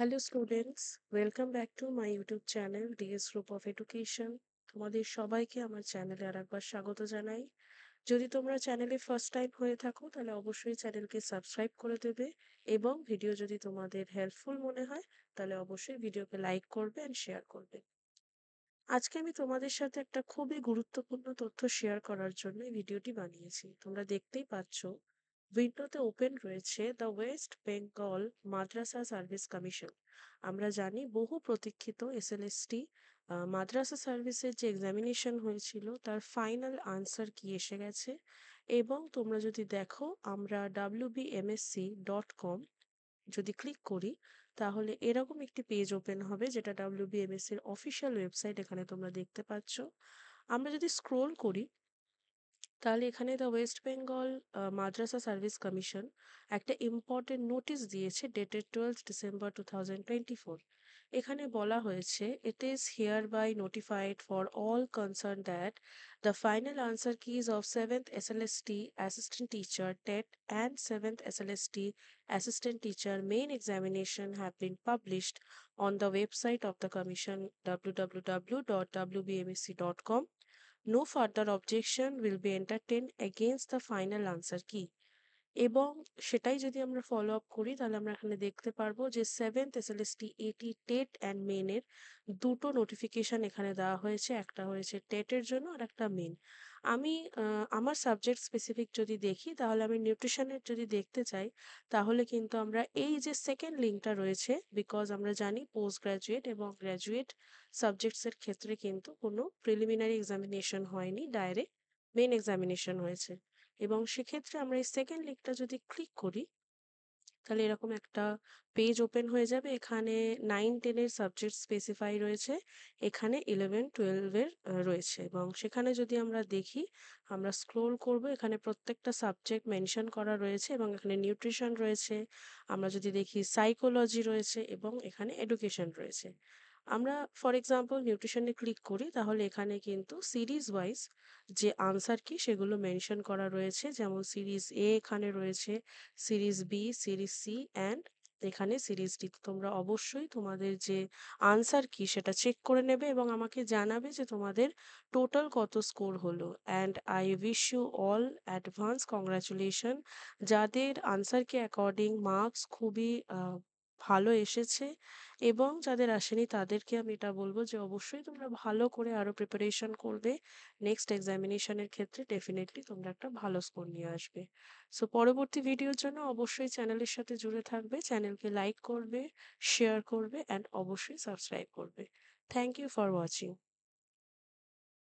Hello students, welcome back to my YouTube channel DS group of education. তোমাদের সবাইকে আমার চ্যানেলে আরেকবার স্বাগত জানাই। যদি তোমরা চ্যানেলে ফার্স্ট টাইম হয়ে থাকো তাহলে অবশ্যই চ্যানেলকে সাবস্ক্রাইব করে দেবে এবং ভিডিও যদি তোমাদের হেল্পফুল মনে হয় তাহলে অবশ্যই ভিডিওকে লাইক করবে অ্যান্ড শেয়ার করবে। আজকে আমি তোমাদের সাথে একটা খুবই গুরুত্বপূর্ণ তথ্য শেয়ার করার জন্য এই ভিডিওটি বানিয়েছি। তোমরা দেখতেই পাচ্ছ উইন্ডোতে ওপেন রয়েছে the West Bengal Madrasah service commission. আমরা জানি বহু প্রতীক্ষিত এসএলএসটি মাদ্রাসা সার্ভিসের যে এক্সামিনেশন হয়েছিল তার ফাইনাল আনসার কি এসে গেছে। এবং তোমরা যদি দেখো আমরা wbmsc.com যদি ক্লিক করি তাহলে এরকম একটি পেজ ওপেন হবে যেটা WBMSC এর অফিসিয়াল ওয়েবসাইট, এখানে তোমরা দেখতে পাচ্ছ। আমরা যদি স্ক্রোল করি তাহলে এখানে the West Bengal Madrasah service commission একটা ইম্পর্টেন্ট নোটিশ দিয়েছে ডেটেড 12 ডিসেম্বর 2024। এখানে বলা হয়েছে it is hereby notified for all concern that the final answer keys of 7th SLST assistant teacher TET and 7th SLST assistant teacher main examination have been published on the website of the commission www.wbmsc.com. No further objection will be entertained against the final answer key. এবং সেটাই যদি আমরা follow up করি তাহলে আমরা এখানে দেখতে পারবো যে 7th SLST 80 টেট অ্যান্ড মেনের দুটো নোটিফিকেশন এখানে দেওয়া হয়েছে, একটা হয়েছে টেটের জন্য আর একটা মেন। আমি আমার সাবজেক্ট স্পেসিফিক যদি দেখি তাহলে আমি নিউট্রিশনের যদি দেখতে চাই তাহলে কিন্তু আমরা এই যে সেকেন্ড লিঙ্কটা রয়েছে, বিকজ আমরা জানি পোস্ট গ্রাজুয়েট এবং গ্র্যাজুয়েট সাবজেক্টসের ক্ষেত্রে কিন্তু কোনো প্রিলিমিনারি এক্সামিনেশন হয়নি, ডাইরেক্ট মেন এক্সামিনেশন হয়েছে। এবং সেক্ষেত্রে আমরা এই সেকেন্ড লিঙ্কটা যদি ক্লিক করি তাহলে এরকম একটা পেজ ওপেন হয়ে যাবে। এখানে 9-10 সাবজেক্ট স্পেসিফাই রয়েছে, এখানে 11-12 রয়েছে। এবং সেখানে যদি আমরা দেখি, আমরা স্ক্রোল করব, এখানে প্রত্যেকটা সাবজেক্ট মেনশন করা রয়েছে এবং এখানে নিউট্রিশন রয়েছে, আমরা যদি দেখি সাইকোলজি রয়েছে এবং এখানে এডুকেশন রয়েছে। আমরা ফর এক্সাম্পল নিউট্রিশনে ক্লিক করি তাহলে এখানে কিন্তু সিরিজ ওয়াইজ যে আনসার কি সেগুলো মেনশন করা রয়েছে, যেমন সিরিজ এ এখানে রয়েছে, series B, series C and এখানে সিরিজ ডি। তোমরা অবশ্যই তোমাদের যে আনসার কি সেটা চেক করে নেবে এবং আমাকে জানাবে যে তোমাদের টোটাল কত স্কোর হলো। And I wish you all advance congratulation. যাদের আনসার কি অ্যাকর্ডিং মার্কস খুবই ভালো এসেছে এবং যাদের আসেনি তাদেরকে আমি এটা বলবো যে অবশ্যই তোমরা ভালো করে আরো প্রিপারেশন করবে। নেক্সট এক্সামিনেশনের ক্ষেত্রে ডেফিনেটলি তোমরা একটা ভালো স্কোর নিয়ে আসবে। সো পরবর্তী ভিডিওর জন্য অবশ্যই চ্যানেলের সাথে জুড়ে থাকবে, চ্যানেলকে লাইক করবে, শেয়ার করবে অ্যান্ড অবশ্যই সাবস্ক্রাইব করবে। Thank you for watching.